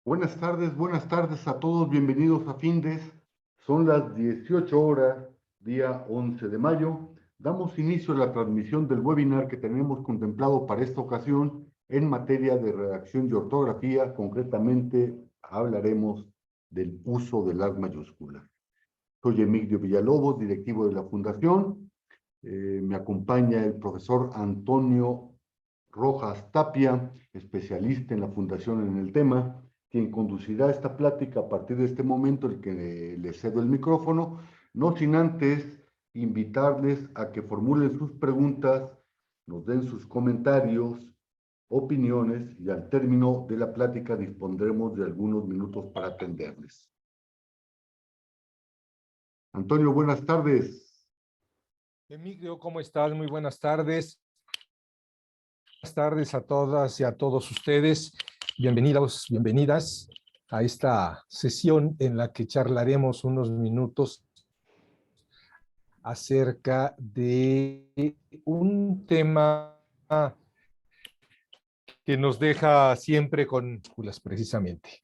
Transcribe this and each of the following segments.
Buenas tardes a todos, bienvenidos a Findes. Son las 18 horas, día 11 de mayo. Damos inicio a la transmisión del webinar que tenemos contemplado para esta ocasión en materia de redacción y ortografía. Concretamente, hablaremos del uso de las mayúsculas. Soy Emilio Villalobos, directivo de la Fundación. Me acompaña el profesor Antonio Rojas Tapia, especialista en la Fundación en el tema, quien conducirá esta plática a partir de este momento, el que le cedo el micrófono, no sin antes invitarles a que formulen sus preguntas, nos den sus comentarios, opiniones, y al término de la plática dispondremos de algunos minutos para atenderles. Antonio, buenas tardes. Emilio, ¿cómo estás? Muy buenas tardes. Buenas tardes a todas y a todos ustedes. Bienvenidos, bienvenidas a esta sesión en la que charlaremos unos minutos acerca de un tema que nos deja siempre con precisamente.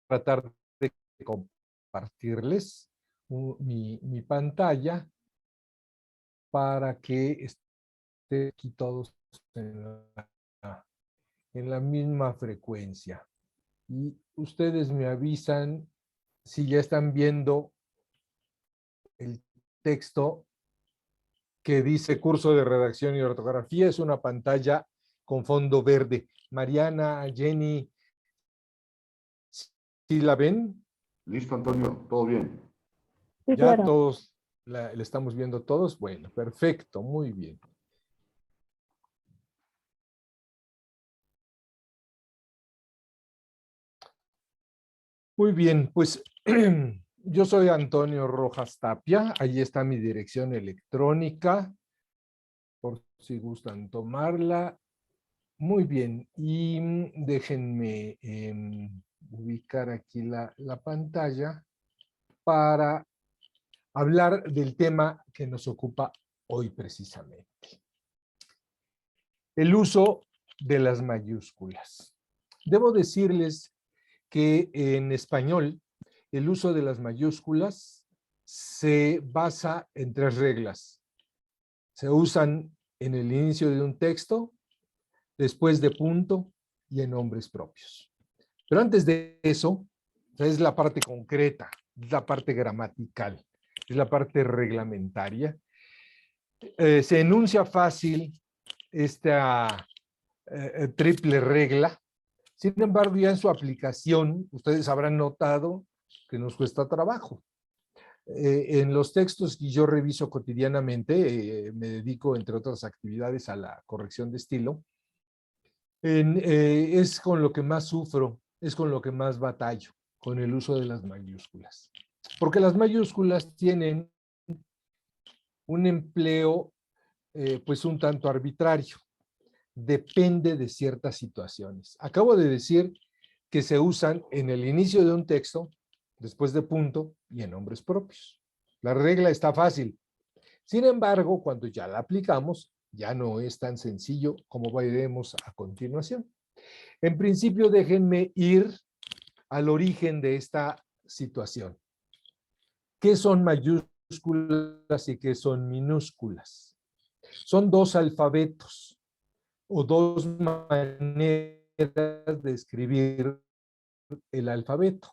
Tratar de compartirles mi pantalla para que estén aquí todos en la misma frecuencia. Y ustedes me avisan si ya están viendo el texto que dice curso de redacción y ortografía. Es una pantalla con fondo verde. Mariana, Jenny, ¿sí la ven? Listo, Antonio, todo bien. Sí, Ya claro. todos la estamos viendo todos. Bueno, perfecto, muy bien. Muy bien, pues yo soy Antonio Rojas Tapia. Ahí está mi dirección electrónica, por si gustan tomarla. Muy bien, y déjenme ubicar aquí la pantalla para hablar del tema que nos ocupa hoy precisamente. El uso de las mayúsculas. Debo decirles que en español el uso de las mayúsculas se basa en 3 reglas. Se usan en el inicio de un texto, después de punto y en nombres propios. Pero antes de eso, es la parte concreta, es la parte gramatical, es la parte reglamentaria. Se enuncia fácil esta triple regla. Sin embargo, ya en su aplicación, ustedes habrán notado que nos cuesta trabajo. En los textos que yo reviso cotidianamente, me dedico, entre otras actividades, a la corrección de estilo. Es con lo que más sufro, es con lo que más batallo, con el uso de las mayúsculas. Porque las mayúsculas tienen un empleo, pues un tanto arbitrario. Depende de ciertas situaciones. Acabo de decir que se usan en el inicio de un texto, después de punto y en nombres propios. La regla está fácil. Sin embargo, cuando ya la aplicamos, ya no es tan sencillo como veremos a continuación. En principio, déjenme ir al origen de esta situación. ¿Qué son mayúsculas y qué son minúsculas? Son 2 alfabetos o 2 maneras de escribir el alfabeto.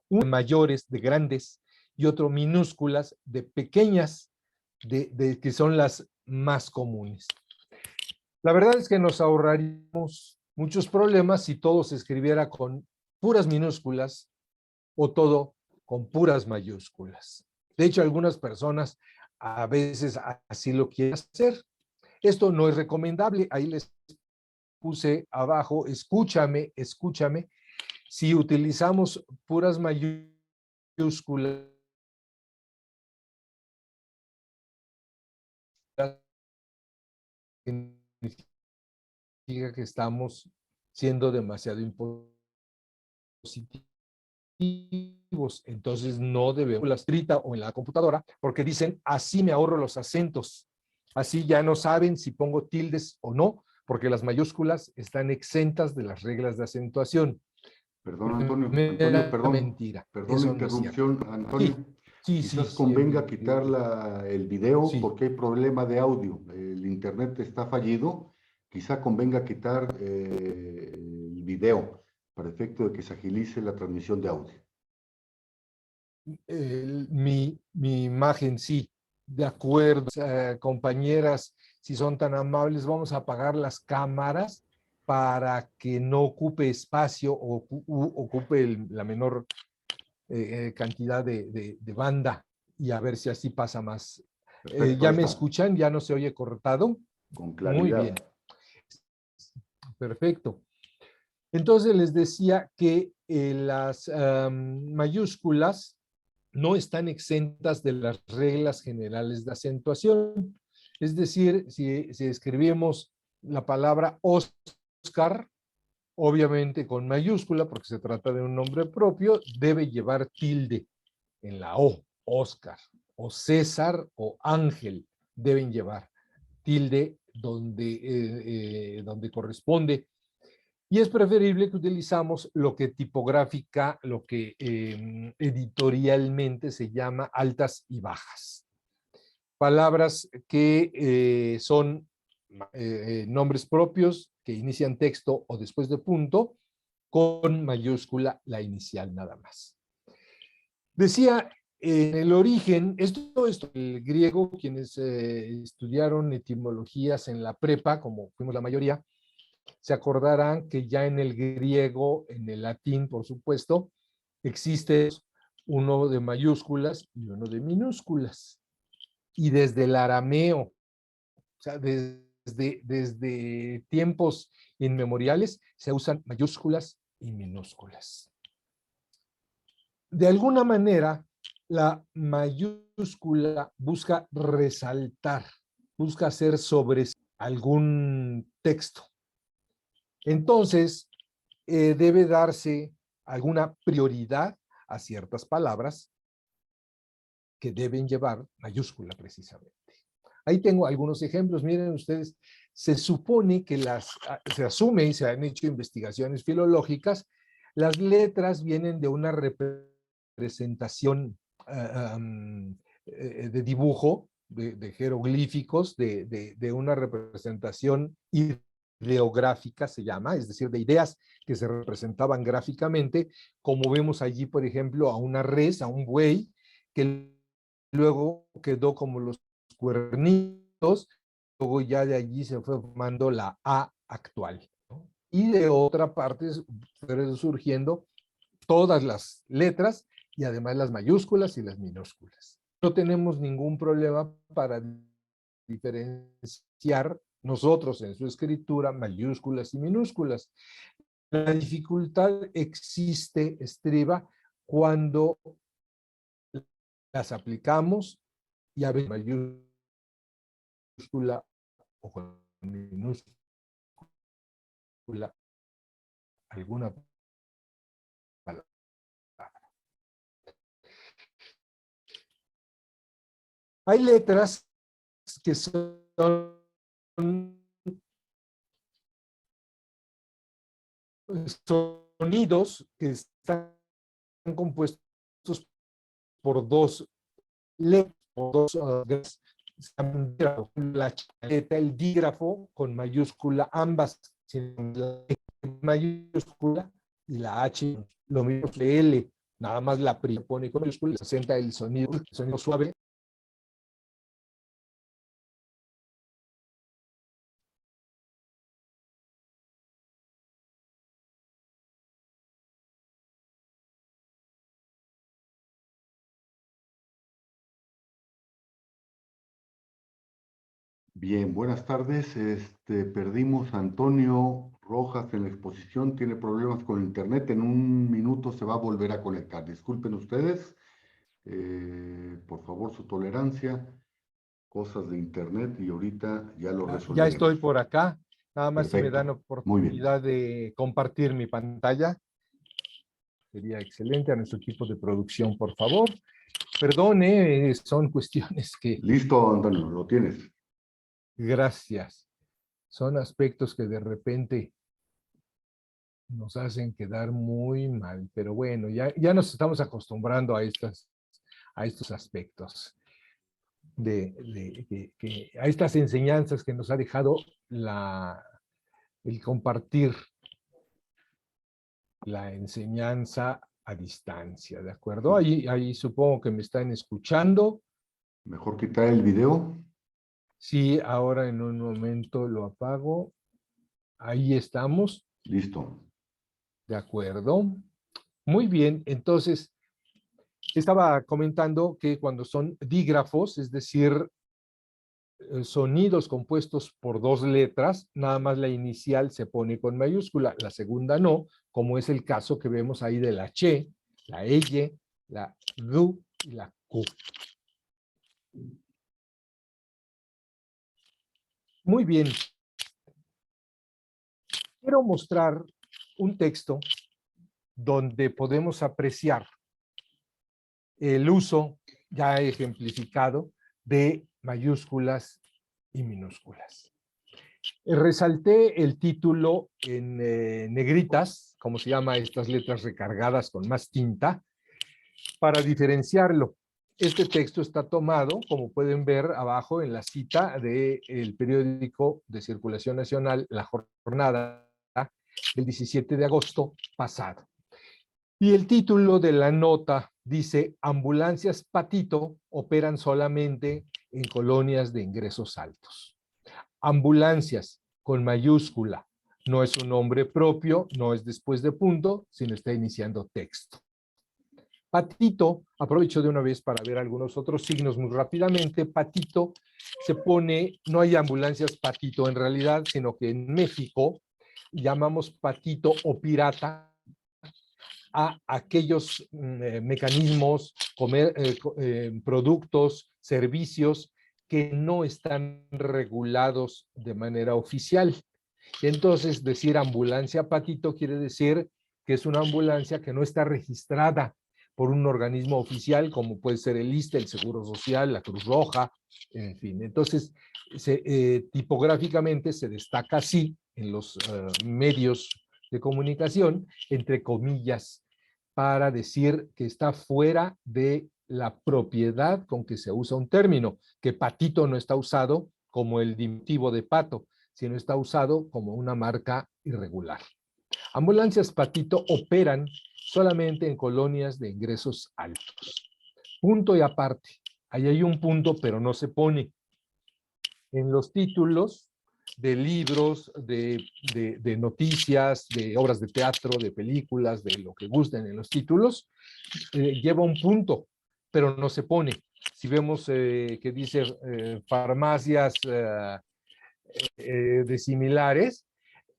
Uno de mayores, de grandes, y otro minúsculas, de pequeñas, que son las más comunes. La verdad es que nos ahorraríamos muchos problemas si todo se escribiera con puras minúsculas o todo con puras mayúsculas. De hecho, algunas personas a veces así lo quieren hacer. Esto no es recomendable. Ahí les puse abajo, escúchame, escúchame. Si utilizamos puras mayúsculas, significa que estamos siendo demasiado impositivos. Entonces no debemos la escrita o en la computadora, porque dicen, así me ahorro los acentos. Así ya no saben si pongo tildes o no, porque las mayúsculas están exentas de las reglas de acentuación. Perdón, Antonio, perdón. Mentira. Perdón la Eso no es cierto. interrupción, Antonio. Sí, Quizás sí, convenga quitar el video sí. porque hay problema de audio. El internet está fallido. Quizá convenga quitar el video para efecto de que se agilice la transmisión de audio. Mi imagen, sí. De acuerdo, compañeras, si son tan amables, vamos a apagar las cámaras para que no ocupe espacio o ocupe la menor cantidad de banda y a ver si así pasa más. Perfecto, ¿Ya ahí me está, escuchan? ¿Ya no se oye cortado? con Muy claridad. bien, perfecto. Entonces les decía que las mayúsculas no están exentas de las reglas generales de acentuación. Es decir, si escribimos la palabra Oscar, obviamente con mayúscula, porque se trata de un nombre propio, debe llevar tilde en la O, Oscar, o César o Ángel deben llevar tilde donde corresponde. Y es preferible que utilizamos lo que tipográfica, lo que editorialmente se llama altas y bajas. Palabras que son nombres propios, que inician texto o después de punto, con mayúscula la inicial nada más. Decía en el origen, esto el griego, quienes estudiaron etimologías en la prepa, como fuimos la mayoría, se acordarán que ya en el griego, en el latín, por supuesto, existe uno de mayúsculas y uno de minúsculas. Y desde el arameo, o sea, desde tiempos inmemoriales, se usan mayúsculas y minúsculas. De alguna manera, la mayúscula busca resaltar, busca hacer sobre algún texto. Entonces, debe darse alguna prioridad a ciertas palabras que deben llevar mayúscula precisamente. Ahí tengo algunos ejemplos. Miren ustedes, se supone que se asume y se han hecho investigaciones filológicas, las letras vienen de una representación de dibujo, de jeroglíficos, de una representación ideográfica se llama, es decir, de ideas que se representaban gráficamente, como vemos allí, por ejemplo, a una res, a un buey, que luego quedó como los cuernitos, luego ya de allí se fue formando la A actual, ¿no? Y de otra parte fueron surgiendo todas las letras y además las mayúsculas y las minúsculas. No tenemos ningún problema para diferenciar nosotros en su escritura mayúsculas y minúsculas. La dificultad estriba cuando las aplicamos y a veces mayúscula o con minúscula alguna palabra. Hay letras que son sonidos que están compuestos por dos letras, por dos la chaqueta, el dígrafo con mayúscula, ambas la mayúscula y la H, lo mismo que L, nada más la pone con mayúscula, se acenta el sonido suave. Bien, buenas tardes. Perdimos a Antonio Rojas en la exposición, tiene problemas con internet. En un minuto se va a volver a conectar. Disculpen ustedes, por favor, su tolerancia. Cosas de internet y ahorita ya lo Ya estoy resolveremos. por acá. Nada más si me dan Perfecto, muy bien. oportunidad de compartir mi pantalla. Sería excelente. A nuestro equipo de producción, por favor. Perdone, son cuestiones que... Listo, Antonio, lo tienes. Gracias. Son aspectos que de repente nos hacen quedar muy mal, pero bueno, ya nos estamos acostumbrando a estos aspectos, a estas enseñanzas que nos ha dejado el compartir la enseñanza a distancia, ¿de acuerdo? Ahí supongo que me están escuchando. Mejor quitar el video. Sí, ahora en un momento lo apago. Ahí estamos. Listo. De acuerdo. Muy bien, entonces estaba comentando que cuando son dígrafos, es decir, sonidos compuestos por dos letras, nada más la inicial se pone con mayúscula, la segunda no, como es el caso que vemos ahí de la che, la elle, la du y la cu. Muy bien. Quiero mostrar un texto donde podemos apreciar el uso ya ejemplificado de mayúsculas y minúsculas. Resalté el título en negritas, como se llama estas letras recargadas con más tinta, para diferenciarlo. Este texto está tomado, como pueden ver abajo en la cita del periódico de circulación nacional La Jornada del 17 de agosto pasado. Y el título de la nota dice: ambulancias Patito operan solamente en colonias de ingresos altos. Ambulancias con mayúscula. No es un nombre propio, no es después de punto, sino está iniciando texto. Patito, aprovecho de una vez para ver algunos otros signos muy rápidamente. Patito se pone, no hay ambulancias Patito en realidad, sino que en México llamamos patito o pirata a aquellos mecanismos, productos, servicios que no están regulados de manera oficial. Entonces, decir ambulancia Patito quiere decir que es una ambulancia que no está registrada por un organismo oficial, como puede ser el ISSSTE, el Seguro Social, la Cruz Roja, en fin. Entonces, tipográficamente se destaca así en los medios de comunicación, entre comillas, para decir que está fuera de la propiedad con que se usa un término, que patito no está usado como el diminutivo de pato, sino está usado como una marca irregular. Ambulancias Patito operan solamente en colonias de ingresos altos. Punto y aparte. Ahí hay un punto, pero no se pone. En los títulos de libros, de noticias, de obras de teatro, de películas, de lo que gusten en los títulos, lleva un punto, pero no se pone. Si vemos que dice farmacias de similares,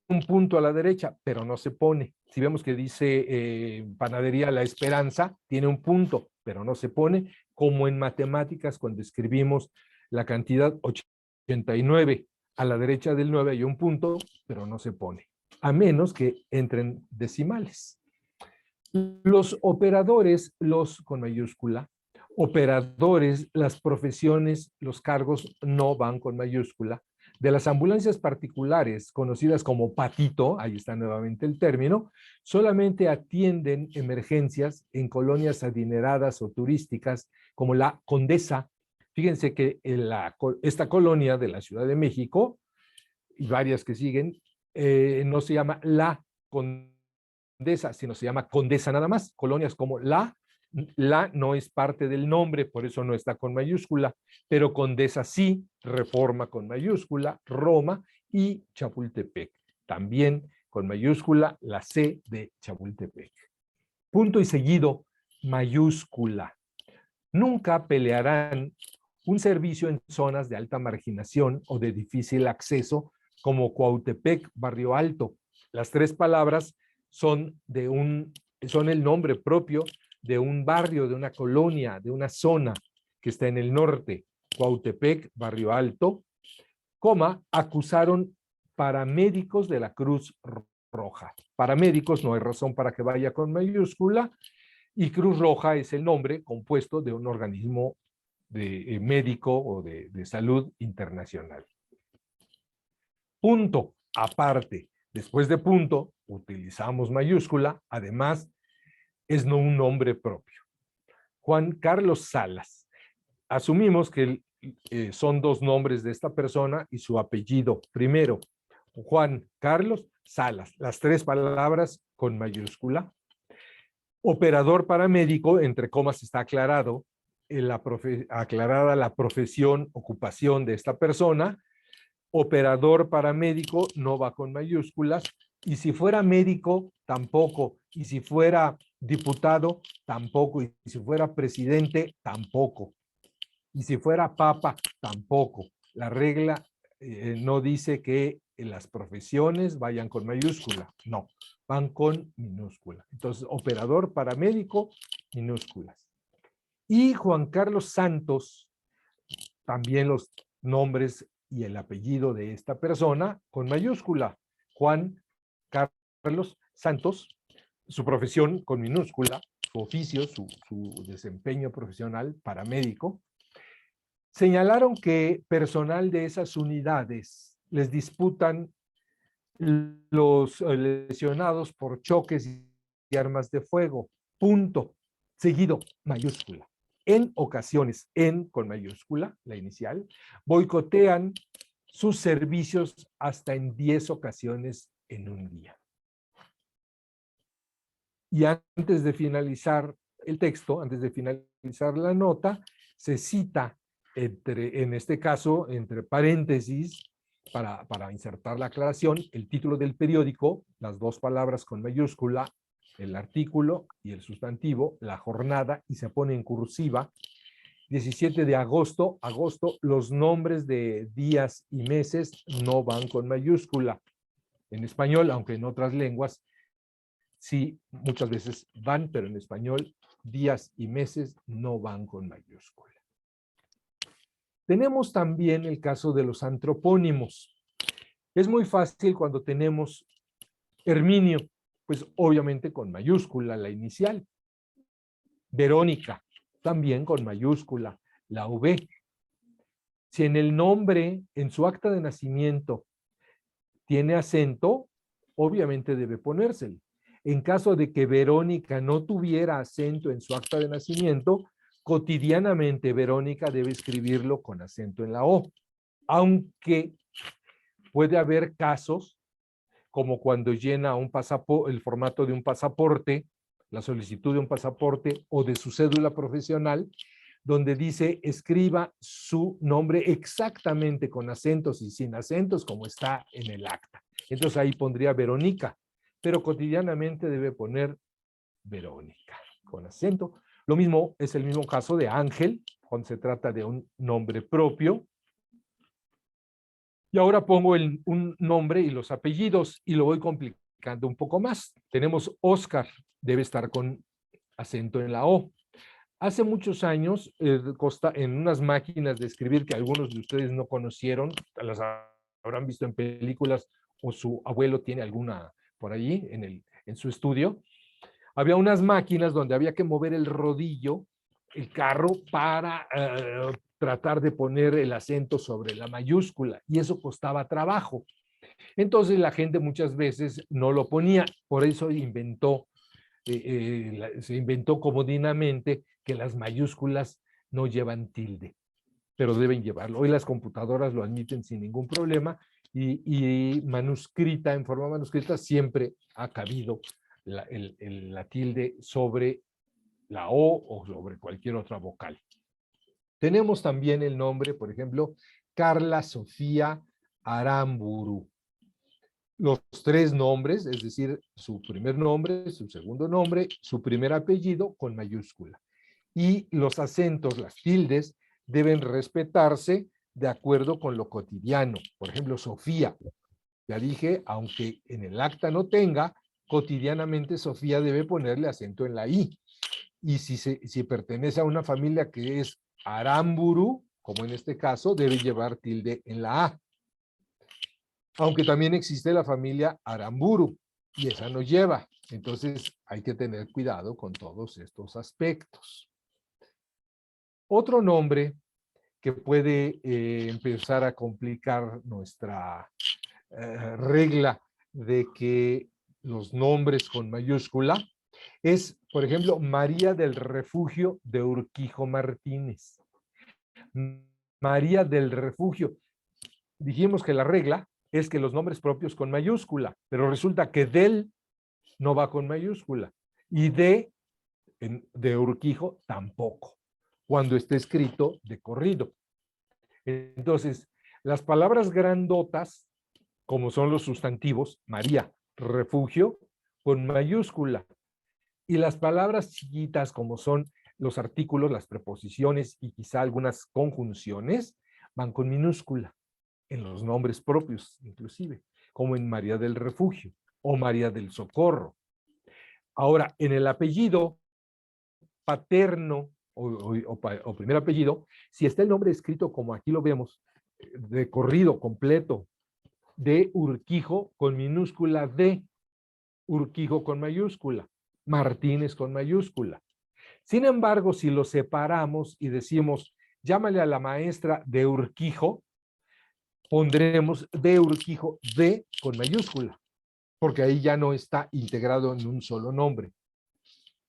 un punto a la derecha, pero no se pone. Si vemos que dice panadería La Esperanza, tiene un punto, pero no se pone, como en matemáticas cuando escribimos la cantidad 89. A la derecha del 9 hay un punto, pero no se pone, a menos que entren decimales. Los operadores, los con mayúscula, operadores, las profesiones, los cargos no van con mayúscula. De las ambulancias particulares, conocidas como patito, ahí está nuevamente el término, solamente atienden emergencias en colonias adineradas o turísticas como la Condesa. Fíjense que esta colonia de la Ciudad de México y varias que siguen, no se llama la Condesa, sino se llama Condesa nada más. Colonias como la no es parte del nombre, por eso no está con mayúscula, pero Condesa sí, Reforma con mayúscula, Roma y Chapultepec, también con mayúscula, la C de Chapultepec. Punto y seguido, mayúscula. Nunca pelearán un servicio en zonas de alta marginación o de difícil acceso como Cuautepec, Barrio Alto. Las tres palabras son el nombre propio de un barrio, de una colonia, de una zona que está en el norte. Cuautepec, Barrio Alto, acusaron paramédicos de la Cruz Roja. Paramédicos no hay razón para que vaya con mayúscula, y Cruz Roja es el nombre compuesto de un organismo médico o de salud internacional. Punto, aparte. Después de punto, utilizamos mayúscula. Además, es no un nombre propio. Juan Carlos Salas. Asumimos que son dos nombres de esta persona y su apellido. Primero, Juan Carlos Salas. Las tres palabras con mayúscula. Operador paramédico, entre comas está aclarado, aclarada la profesión, ocupación de esta persona. Operador paramédico no va con mayúsculas. Y si fuera médico, tampoco. Y si fuera diputado, tampoco. Y si fuera presidente, tampoco. Y si fuera papa, tampoco. La regla no dice que las profesiones vayan con mayúscula. No, van con minúscula. Entonces, operador paramédico, minúsculas. Y Juan Carlos Santos, también los nombres y el apellido de esta persona con mayúscula. Juan Carlos Santos, su profesión con minúscula, su oficio, su desempeño profesional, paramédico. Señalaron que personal de esas unidades les disputan los lesionados por choques y armas de fuego. Punto. Seguido, mayúscula. En ocasiones, con mayúscula, la inicial, boicotean sus servicios hasta en 10 ocasiones en un día. Y antes de finalizar el texto, antes de finalizar la nota, se cita en este caso, entre paréntesis, para insertar la aclaración, el título del periódico, las dos palabras con mayúscula, el artículo y el sustantivo, la jornada, y se pone en cursiva. 17 de agosto, los nombres de días y meses no van con mayúscula. En español, aunque en otras lenguas, sí, muchas veces van, pero en español, días y meses no van con mayúscula. Tenemos también el caso de los antropónimos. Es muy fácil cuando tenemos Herminio, pues obviamente con mayúscula la inicial. Verónica, también con mayúscula, la V. Si en el nombre, en su acta de nacimiento, tiene acento, obviamente debe ponérselo. En caso de que Verónica no tuviera acento en su acta de nacimiento, cotidianamente Verónica debe escribirlo con acento en la O, aunque puede haber casos como cuando llena el formato de un pasaporte, la solicitud de un pasaporte o de su cédula profesional, donde dice escriba su nombre exactamente con acentos y sin acentos como está en el acta. Entonces ahí pondría Verónica, pero cotidianamente debe poner Verónica con acento. Lo mismo es el mismo caso de Ángel, cuando se trata de un nombre propio. Y ahora pongo un nombre y los apellidos y lo voy complicando un poco más. Tenemos Oscar, debe estar con acento en la O. Hace muchos años, en unas máquinas de escribir que algunos de ustedes no conocieron, las habrán visto en películas o su abuelo tiene alguna por allí en su estudio, había unas máquinas donde había que mover el rodillo, el carro, para tratar de poner el acento sobre la mayúscula, y eso costaba trabajo. Entonces la gente muchas veces no lo ponía, por eso se inventó comodinamente que las mayúsculas no llevan tilde, pero deben llevarlo. Hoy las computadoras lo admiten sin ningún problema y en forma manuscrita, siempre ha cabido la tilde sobre la O o sobre cualquier otra vocal. Tenemos también el nombre, por ejemplo, Carla Sofía Aramburu. Los tres nombres, es decir, su primer nombre, su segundo nombre, su primer apellido con mayúscula. Y los acentos, las tildes, deben respetarse de acuerdo con lo cotidiano. Por ejemplo, Sofía. Ya dije, aunque en el acta no tenga, cotidianamente Sofía debe ponerle acento en la I. Y si pertenece a una familia que es Aramburu, como en este caso, debe llevar tilde en la A. Aunque también existe la familia Aramburu, y esa no lleva. Entonces hay que tener cuidado con todos estos aspectos. Otro nombre que puede empezar a complicar regla de que los nombres con mayúscula es, por ejemplo, María del Refugio de Urquijo Martínez. María del Refugio. Dijimos que la regla es que los nombres propios con mayúscula, pero resulta que del no va con mayúscula y de Urquijo tampoco, cuando esté escrito de corrido. Entonces, las palabras grandotas, como son los sustantivos, María, refugio, con mayúscula, y las palabras chiquitas, como son los artículos, las preposiciones y quizá algunas conjunciones, van con minúscula, en los nombres propios inclusive, como en María del Refugio o María del Socorro. Ahora, en el apellido paterno o primer apellido, si está el nombre escrito como aquí lo vemos, de corrido completo, de Urquijo con minúscula D, Urquijo con mayúscula, Martínez con mayúscula. Sin embargo, si lo separamos y decimos, llámale a la maestra de Urquijo, pondremos de Urquijo D con mayúscula, porque ahí ya no está integrado en un solo nombre.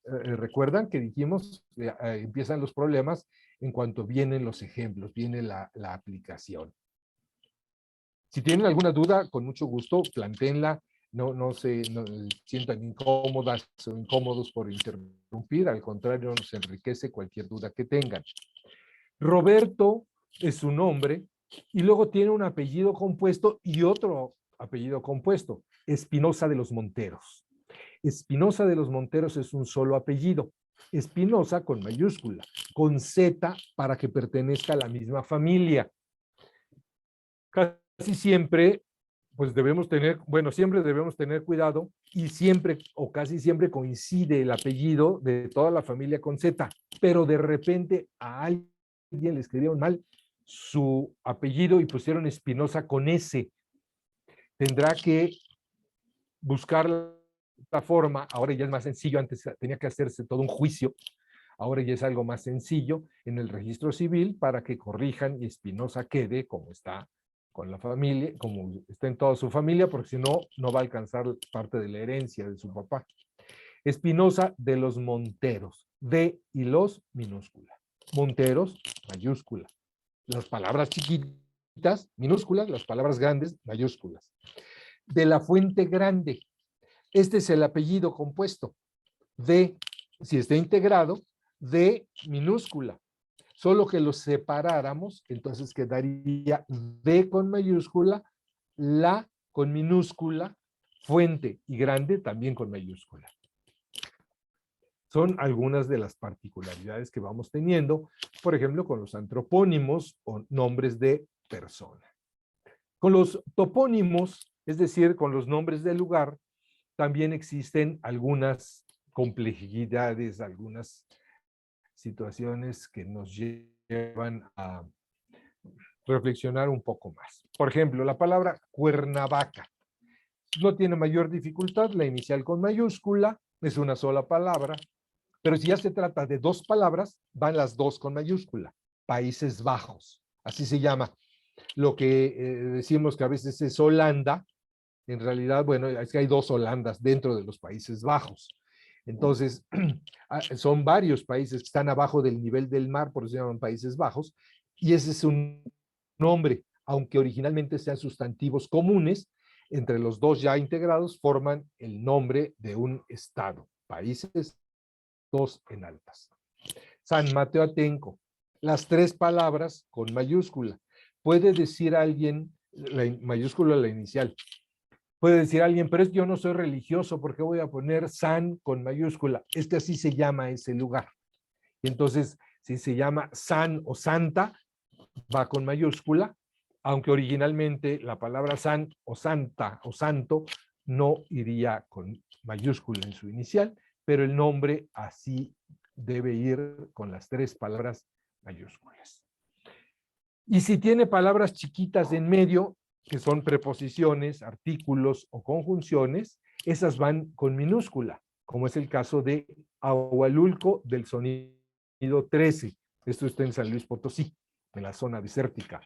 Recuerdan que dijimos que empiezan los problemas en cuanto vienen los ejemplos, viene la aplicación. Si tienen alguna duda, con mucho gusto, plantéenla. No se sientan incómodas o incómodos por interrumpir, al contrario, nos enriquece cualquier duda que tengan. Roberto es su nombre y luego tiene un apellido compuesto y otro apellido compuesto, Espinosa de los Monteros. Espinosa de los Monteros es un solo apellido, Espinosa con mayúscula, con Z para que pertenezca a la misma familia. Casi siempre, pues debemos tener, bueno, siempre debemos tener cuidado y siempre o casi siempre coincide el apellido de toda la familia con Z, pero de repente a alguien le escribieron mal su apellido y pusieron Espinosa con S. Tendrá que buscar la forma, ahora ya es más sencillo, antes tenía que hacerse todo un juicio, ahora ya es algo más sencillo en el registro civil para que corrijan y Espinosa quede como está con la familia, como está en toda su familia, porque si no, no va a alcanzar parte de la herencia de su papá. Espinosa de los Monteros, de y los minúscula. Monteros, mayúscula. Las palabras chiquitas, minúsculas, las palabras grandes, mayúsculas. De la Fuente Grande, este es el apellido compuesto. De, si está integrado, de minúscula. Solo que los separáramos, entonces quedaría de con mayúscula, la con minúscula, fuente y grande también con mayúscula. Son algunas de las particularidades que vamos teniendo, por ejemplo, con los antropónimos o nombres de persona. Con los topónimos, es decir, con los nombres del lugar, también existen algunas complejidades, algunas situaciones que nos llevan a reflexionar un poco más. Por ejemplo, la palabra Cuernavaca no tiene mayor dificultad, la inicial con mayúscula, es una sola palabra, pero si ya se trata de dos palabras, van las dos con mayúscula. Países Bajos, así se llama. Lo que decimos que a veces es Holanda, en realidad, bueno, es que hay dos Holandas dentro de los Países Bajos. Entonces, son varios países que están abajo del nivel del mar, por eso se llaman Países Bajos, y ese es un nombre, aunque originalmente sean sustantivos comunes, entre los dos ya integrados forman el nombre de un estado, países dos en altas. San Mateo Atenco, las tres palabras con mayúscula. Puede decir alguien, la mayúscula la inicial, puede decir alguien, pero es que yo no soy religioso, ¿por qué voy a poner San con mayúscula? Es que así se llama ese lugar. Y entonces, si se llama San o Santa, va con mayúscula, aunque originalmente la palabra San o Santa o Santo no iría con mayúscula en su inicial, pero el nombre así debe ir con las tres palabras mayúsculas. Y si tiene palabras chiquitas en medio, que son preposiciones, artículos o conjunciones, esas van con minúscula, como es el caso de Ahualulco del sonido 13. Esto está en San Luis Potosí, en la zona desértica.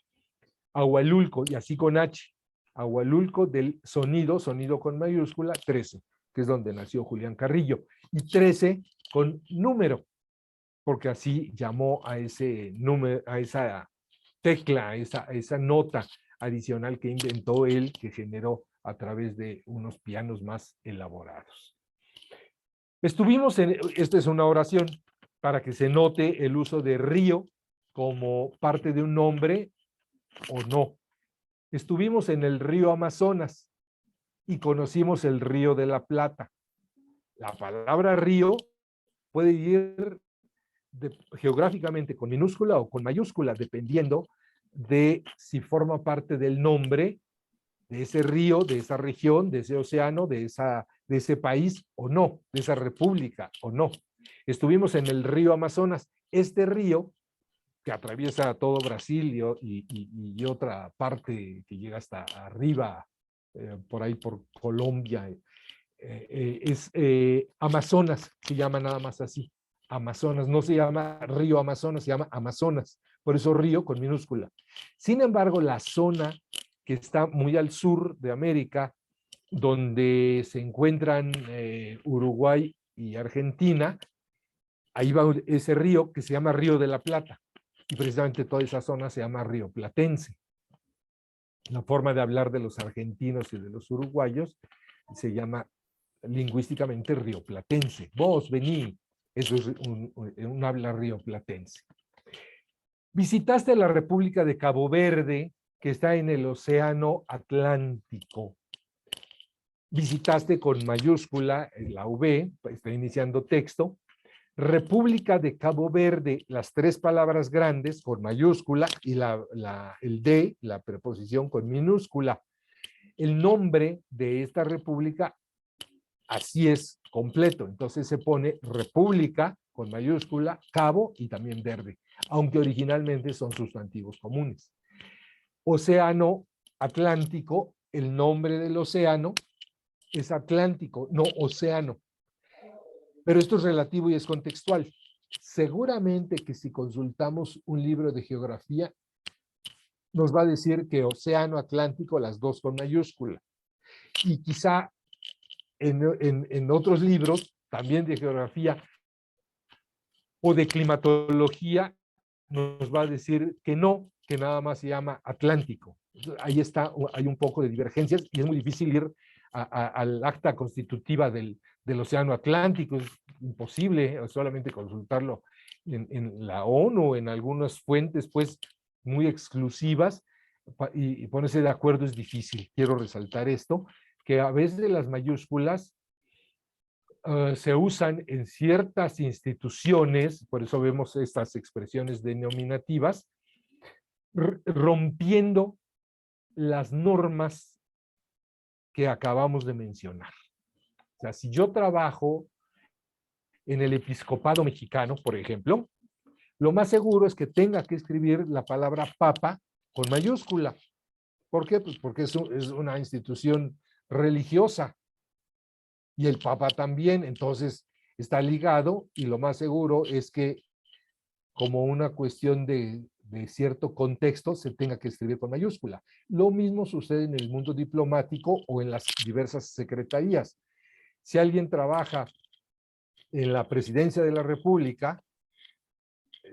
Ahualulco, y así con H. Ahualulco del sonido, sonido con mayúscula, 13, que es donde nació Julián Carrillo, y 13 con número, porque así llamó a ese número, a esa tecla, a esa nota adicional que inventó él, que generó a través de unos pianos más elaborados. Estuvimos en, esta es una oración para que se note el uso de río como parte de un nombre o no. Estuvimos en el río Amazonas y conocimos el río de la Plata. La palabra río puede ir geográficamente con minúscula o con mayúscula, dependiendo de si forma parte del nombre de ese río, de esa región, de ese océano, de ese país o no, de esa república o no. Estuvimos en el río Amazonas. Este río, que atraviesa todo Brasil y otra parte que llega hasta arriba, por ahí por Colombia, es Amazonas, se llama nada más así. Amazonas, no se llama río Amazonas, se llama Amazonas, por eso río con minúscula. Sin embargo, la zona que está muy al sur de América, donde se encuentran Uruguay y Argentina, ahí va ese río que se llama Río de la Plata, y precisamente toda esa zona se llama Río Platense. La forma de hablar de los argentinos y de los uruguayos se llama lingüísticamente rioplatense. Vos, vení, eso es un habla rioplatense. Visitaste la República de Cabo Verde, que está en el Océano Atlántico. Visitaste con mayúscula la V, está iniciando texto, República de Cabo Verde, las tres palabras grandes con mayúscula y el D, la preposición con minúscula. El nombre de esta república así es completo, entonces se pone República con mayúscula, Cabo y también Verde, aunque originalmente son sustantivos comunes. Océano Atlántico, el nombre del océano es Atlántico, no océano. Pero esto es relativo y es contextual. Seguramente que si consultamos un libro de geografía, nos va a decir que océano Atlántico, las dos con mayúscula. Y quizá en otros libros, también de geografía o de climatología, nos va a decir que no, que nada más se llama Atlántico. Ahí está, hay un poco de divergencias y es muy difícil ir al acta constitutiva del Océano Atlántico, es imposible solamente consultarlo en la ONU, en algunas fuentes pues muy exclusivas, y ponerse de acuerdo es difícil. Quiero resaltar esto, que a veces las mayúsculas se usan en ciertas instituciones, por eso vemos estas expresiones denominativas, rompiendo las normas que acabamos de mencionar. O sea, si yo trabajo en el episcopado mexicano, por ejemplo, lo más seguro es que tenga que escribir la palabra papa con mayúscula. ¿Por qué? Pues porque es una institución religiosa y el papa también, entonces está ligado y lo más seguro es que como una cuestión de cierto contexto se tenga que escribir con mayúscula. Lo mismo sucede en el mundo diplomático o en las diversas secretarías. Si alguien trabaja en la presidencia de la República,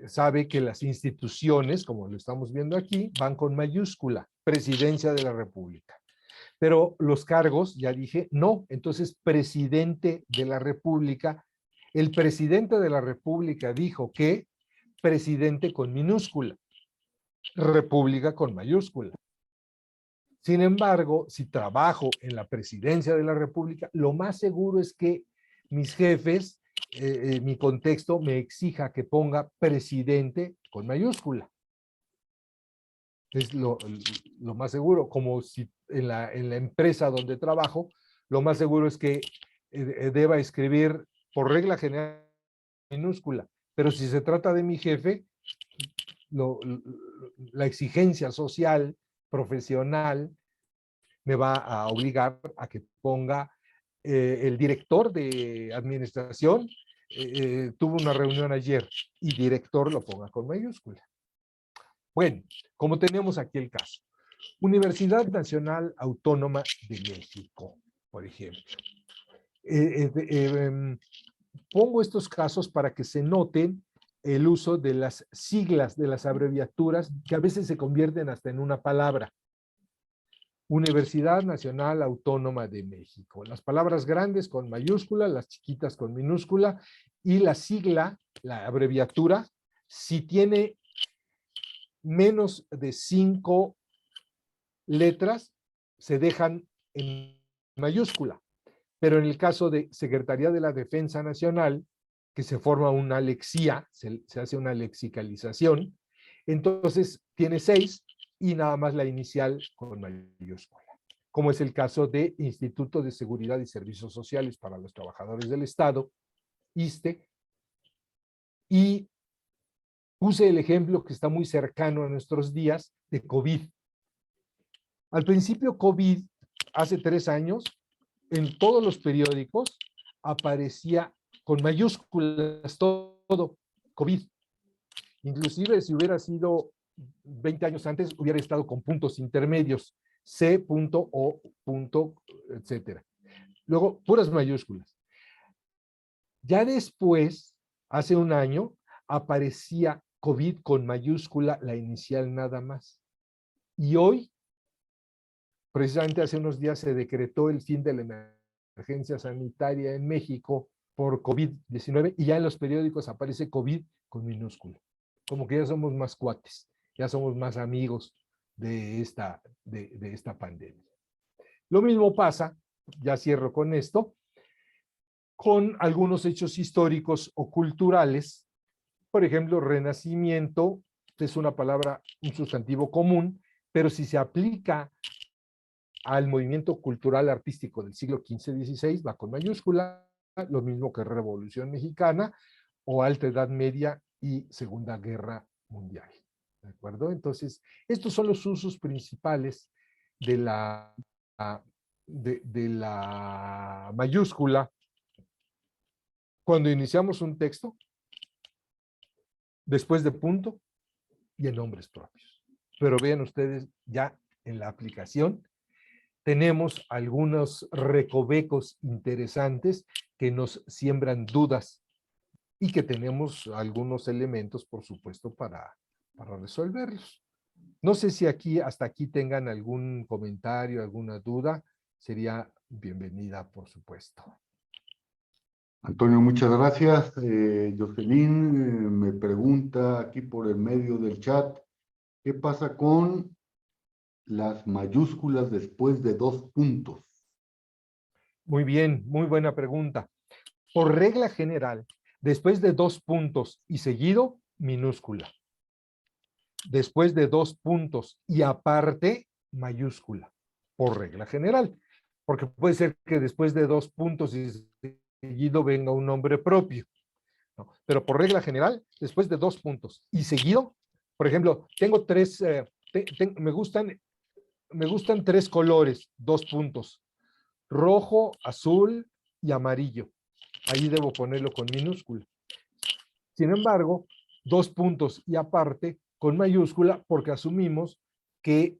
sabe que las instituciones, como lo estamos viendo aquí, van con mayúscula, presidencia de la República. Pero los cargos, ya dije, no. Entonces, presidente de la República, el presidente de la República dijo que presidente con minúscula, república con mayúscula. Sin embargo, si trabajo en la presidencia de la República, lo más seguro es que mis jefes, mi contexto me exija que ponga presidente con mayúscula. Es lo más seguro, como si en la empresa donde trabajo, lo más seguro es que deba escribir por regla general minúscula, pero si se trata de mi jefe, la exigencia social, profesional, me va a obligar a que ponga el director de administración, tuvo una reunión ayer y director lo ponga con mayúscula. Bueno, como tenemos aquí el caso, Universidad Nacional Autónoma de México, por ejemplo. Pongo estos casos para que se noten el uso de las siglas, de las abreviaturas, que a veces se convierten hasta en una palabra. Universidad Nacional Autónoma de México. Las palabras grandes con mayúscula, las chiquitas con minúscula, y la sigla, la abreviatura, si tiene menos de 5 letras, se dejan en mayúscula. Pero en el caso de Secretaría de la Defensa Nacional, que se forma una lexía, se hace una lexicalización, entonces tiene 6 y nada más la inicial con mayúscula, como es el caso de Instituto de Seguridad y Servicios Sociales para los Trabajadores del Estado, ISSSTE, y puse el ejemplo que está muy cercano a nuestros días de COVID. Al principio COVID, hace 3 años, en todos los periódicos aparecía con mayúsculas todo, COVID. Inclusive si hubiera sido 20 años antes, hubiera estado con puntos intermedios, C.O. etcétera. Luego, puras mayúsculas. Ya después, hace un año, aparecía COVID con mayúscula, la inicial nada más. Y hoy, precisamente hace unos días, se decretó el fin de la emergencia sanitaria en México por COVID-19 y ya en los periódicos aparece COVID con minúscula. Como que ya somos más cuates, ya somos más amigos de esta pandemia. Lo mismo pasa, ya cierro con esto, con algunos hechos históricos o culturales. Por ejemplo, renacimiento es una palabra, un sustantivo común, pero si se aplica al movimiento cultural artístico del siglo XV-XVI, va con mayúscula, lo mismo que Revolución Mexicana o Alta Edad Media y Segunda Guerra Mundial. ¿De acuerdo? Entonces, estos son los usos principales de la mayúscula cuando iniciamos un texto, después de punto y en nombres propios. Pero vean ustedes, ya en la aplicación tenemos algunos recovecos interesantes que nos siembran dudas y que tenemos algunos elementos, por supuesto, para resolverlos. No sé si hasta aquí tengan algún comentario, alguna duda. Sería bienvenida, por supuesto. Antonio, muchas gracias. Jocelyn me pregunta aquí por el medio del chat, ¿qué pasa con las mayúsculas después de 2 puntos? Muy bien, muy buena pregunta. Por regla general, después de 2 puntos y seguido, minúscula. Después de 2 puntos y aparte, mayúscula, por regla general. Porque puede ser que después de 2 puntos y seguido venga un nombre propio, ¿no? Pero por regla general, después de 2 puntos y seguido, por ejemplo, tengo 3, me gustan 3 colores, 2 puntos, rojo, azul y amarillo. Ahí debo ponerlo con minúscula. Sin embargo, 2 puntos y aparte con mayúscula porque asumimos que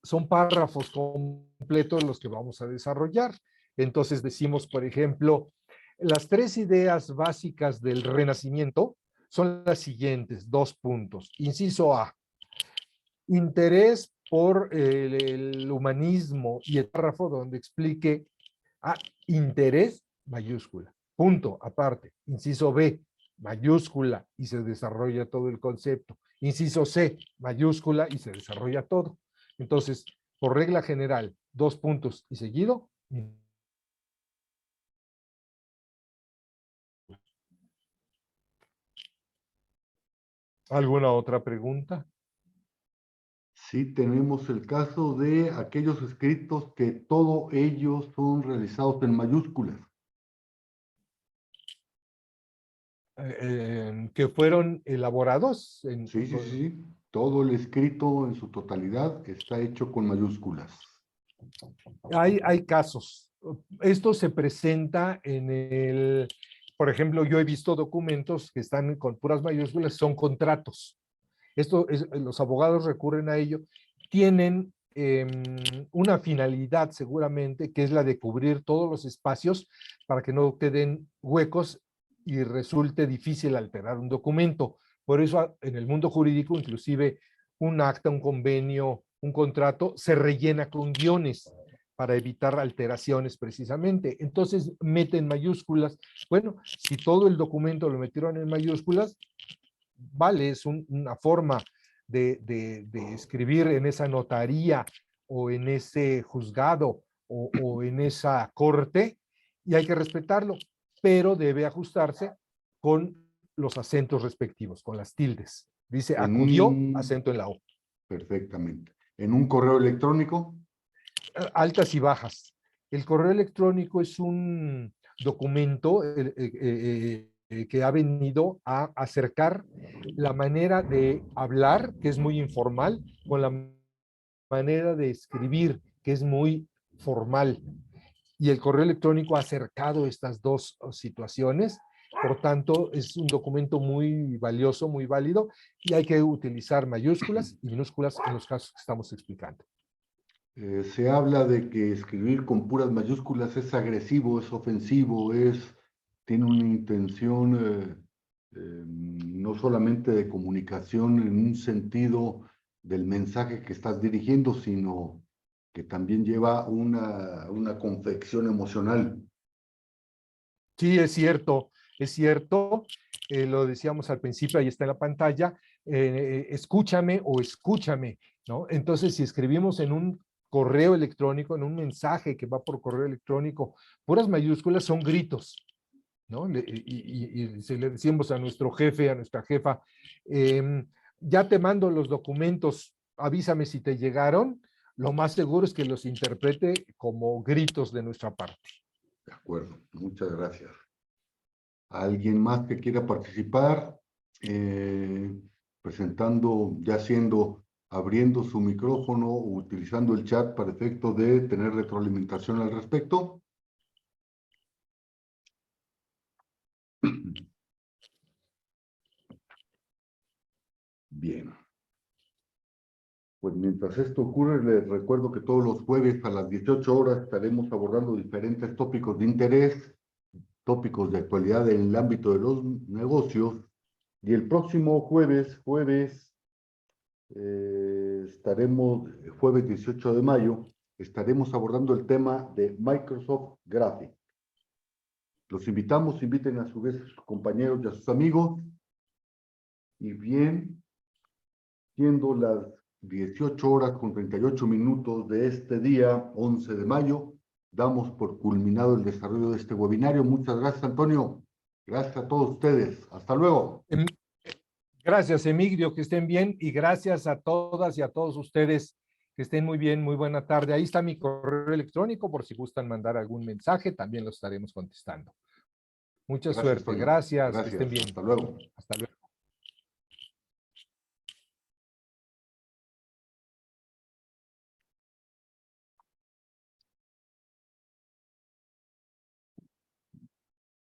son párrafos completos los que vamos a desarrollar. Entonces decimos, por ejemplo, las 3 ideas básicas del Renacimiento son las siguientes, 2 puntos. Inciso A, interés por el humanismo y el párrafo donde explique interés, mayúscula, punto, aparte. Inciso B, mayúscula, y se desarrolla todo el concepto. Inciso C, mayúscula, y se desarrolla todo. Entonces, por regla general, 2 puntos y seguido. ¿Alguna otra pregunta? Sí, tenemos el caso de aquellos escritos que todos ellos son realizados en mayúsculas. Que fueron elaborados. Sí. Todo el escrito en su totalidad está hecho con mayúsculas. Hay casos. Esto se presenta por ejemplo, yo he visto documentos que están con puras mayúsculas, son contratos. Los abogados recurren a ello tienen una finalidad seguramente, que es la de cubrir todos los espacios para que no queden huecos y resulte difícil alterar un documento. Por eso en el mundo jurídico, inclusive un acta, un convenio, un contrato, se rellena con guiones para evitar alteraciones precisamente. Entonces meten mayúsculas. Bueno, si todo el documento lo metieron en mayúsculas, vale, es una forma de escribir en esa notaría o en ese juzgado o en esa corte, y hay que respetarlo, pero debe ajustarse con los acentos respectivos, con las tildes. Dice acudió, acento en la O. Perfectamente. ¿En un correo electrónico? Altas y bajas. El correo electrónico es un documento que ha venido a acercar la manera de hablar, que es muy informal, con la manera de escribir, que es muy formal. Y el correo electrónico ha acercado estas dos situaciones. Por tanto, es un documento muy valioso, muy válido, y hay que utilizar mayúsculas y minúsculas en los casos que estamos explicando. Se habla de que escribir con puras mayúsculas es agresivo, es ofensivo, tiene una intención no solamente de comunicación en un sentido del mensaje que estás dirigiendo, sino que también lleva una confección emocional. Sí, es cierto, es cierto. Lo decíamos al principio, ahí está en la pantalla, escúchame o escúchame, ¿no? Entonces, si escribimos en un correo electrónico, en un mensaje que va por correo electrónico, puras mayúsculas son gritos, ¿no? Y si le decimos a nuestro jefe, a nuestra jefa, ya te mando los documentos, avísame si te llegaron, lo más seguro es que los interprete como gritos de nuestra parte. De acuerdo, muchas gracias. ¿Alguien más que quiera participar? Presentando, abriendo su micrófono o utilizando el chat para efecto de tener retroalimentación al respecto. Bien. Pues mientras esto ocurre, les recuerdo que todos los jueves a las 18 horas estaremos abordando diferentes tópicos de interés, tópicos de actualidad en el ámbito de los negocios. Y el próximo jueves 18 de mayo, estaremos abordando el tema de Microsoft Graphic. Los inviten a su vez a sus compañeros y a sus amigos. Y bien, siendo las 18 horas con 38 minutos de este día, 11 de mayo, damos por culminado el desarrollo de este webinario. Muchas gracias, Antonio. Gracias a todos ustedes. Hasta luego. Gracias, Emigdio, que estén bien, y gracias a todas y a todos ustedes, que estén muy bien, muy buena tarde. Ahí está mi correo electrónico, por si gustan mandar algún mensaje, también lo estaremos contestando. Mucha suerte. Antonio. Gracias, Gracias. que estén bien. Hasta luego. Hasta luego.